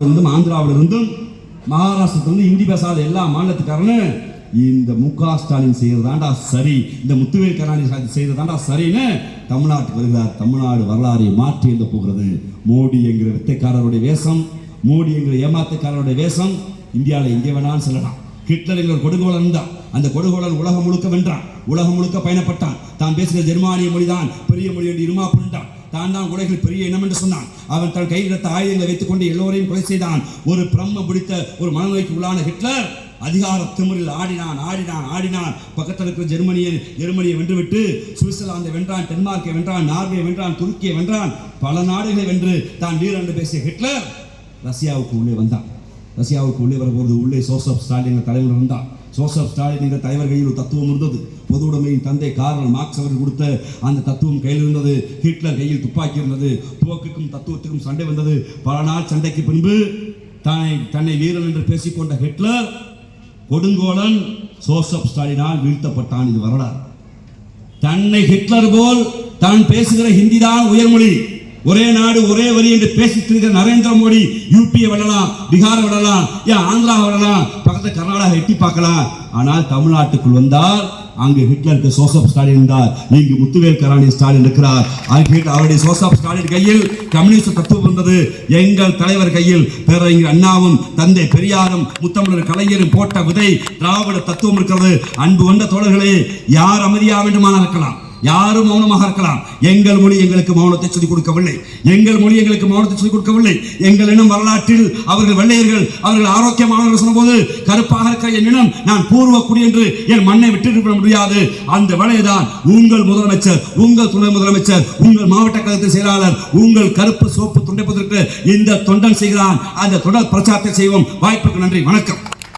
ஆந்திராவில் இருந்தும் மகாராஷ்டிரத்திலிருந்து ஹிந்தி பேசாத எல்லா மாநிலத்துக்காரனும் இந்த முக ஸ்டாலின் செய்யறதாண்டா சரி, இந்த முத்துவேல் கருணாநிதி செய்யறதாண்டா சரின்னு தமிழ்நாட்டுக்கு வருகிறார். தமிழ்நாடு வரலாறை மாற்றி எழுத போகிறது. மோடி என்கிற வித்தைக்காரருடைய வேஷம், மோடி என்கிற ஏமாத்துக்காரருடைய வேஷம் இந்தியாவில் எங்கே வேணாலும் செல்லலாம். ஹிட்லர் என்கிற கொடுகோலன் இருந்தான். அந்த கொடுகோலன் உலகம் முழுக்க வென்றான், உலகம் முழுக்க பயணப்பட்டான். தான் பேசுகிற ஜெர்மானிய மொழிதான் பெரிய மொழி என்று இருமா பண்ணிட்டான். தான் தான் உலகில் பெரிய இனம் என்று சொன்னான். அவன் தன் கையில் எடுத்த ஆயுதங்களை வைத்துக் கொண்டு எல்லோரையும் கொலை செய்தான். ஒரு பிரம்ம பிடித்த ஒரு மனநோய்க்கு உள்ளான ஹிட்லர் அதிகார திமிரில் ஆடினான். பக்கத்தில் இருக்கிற ஜெர்மனியை வென்றுவிட்டு சுவிட்சர்லாந்தை வென்றான், டென்மார்க்கை வென்றான், நார்வே வென்றான், துருக்கியை வென்றான். பல நாடுகளை வென்று தான் வீரன் என்று பேசிய ஹிட்லர் ரஷ்யாவுக்கு உள்ளே வந்தான். ரஷ்யாவுக்கு உள்ளே வரும்போது உள்ளே ஜோசப் ஸ்டாலின் தலைவர் இருந்தான். ஜோசப் ஸ்டாலின் என்ற தலைவர் கையில் ஒரு தத்துவம் இருந்தது. பொது உடைமையின் தந்தை கார்ல் மார்க்ஸ் அவர்கள் கொடுத்த அந்த தத்துவம் கையில் இருந்தது. ஹிட்லர் கையில் துப்பாக்கி இருந்தது. துவக்குக்கும் தத்துவத்துக்கும் சண்டை வந்தது. பல நாள் சண்டைக்கு பின்பு தன்னை வீரன் என்று பேசிக்கொண்ட ஹிட்லர் கொடுங்கோலன் ஜோசப் ஸ்டாலினால் வீழ்த்தப்பட்டான். இது வரலாறு. தன்னை ஹிட்லர் போல் தான் பேசுகிற ஹிந்தி தான் உயர்மொழி, ஒரே நாடு ஒரே வரி என்று பேசிட்டு நரேந்திர மோடி யூபியை விடலாம், பீகாரை விடலாம், ஏன் ஆந்திரா விடலாம், பக்கத்தில் கர்நாடகா எட்டி பார்க்கலாம். ஆனால் தமிழ்நாட்டுக்குள் வந்தால் அங்கு ஹிட்லருக்கு ஜோசப் ஸ்டாலின் இருந்தார், இங்கு முத்துவேல் கருணாநிதி ஸ்டாலின் இருக்கிறார். அவருடைய ஜோசப் ஸ்டாலின் கையில் கம்யூனிஸ்ட் தத்துவம் இருந்தது. எங்கள் தலைவர் கையில் பேரறிஞர் அண்ணாவும் தந்தை பெரியாரும் முத்தமிழர் கலைஞரும் போட்ட விதை திராவிட தத்துவம் இருக்கிறது. அன்பு கொண்ட தோழர்களே, யார் அமைதியாக வேண்டுமானால் இருக்கலாம், யாரும் மௌனமாக இருக்கலாம். எங்கள் மொழி எங்களுக்கு மௌனத்தை சொல்லிக் கொடுக்கவில்லை. எங்கள் இனம் வரலாற்றில் அவர்கள் வெள்ளையர்கள், அவர்கள் ஆரோக்கியமானவர்கள் சொன்னபோது கருப்பாக இருக்கிற என் இனம் நான் பூர்வ குடி என்று என் மண்ணை விட்டு முடியாது. அந்த வேலையைதான் உங்கள் முதலமைச்சர், உங்கள் துணை முதலமைச்சர், உங்கள் மாவட்ட கழகத்தின் செயலாளர், உங்கள் கருப்பு சோப்பு துண்டைப்பதற்கு இந்த தொண்டன் செய்கிறான். அந்த தொடர் பிரச்சாரத்தை செய்வோம். வாய்ப்புக்கு நன்றி, வணக்கம்.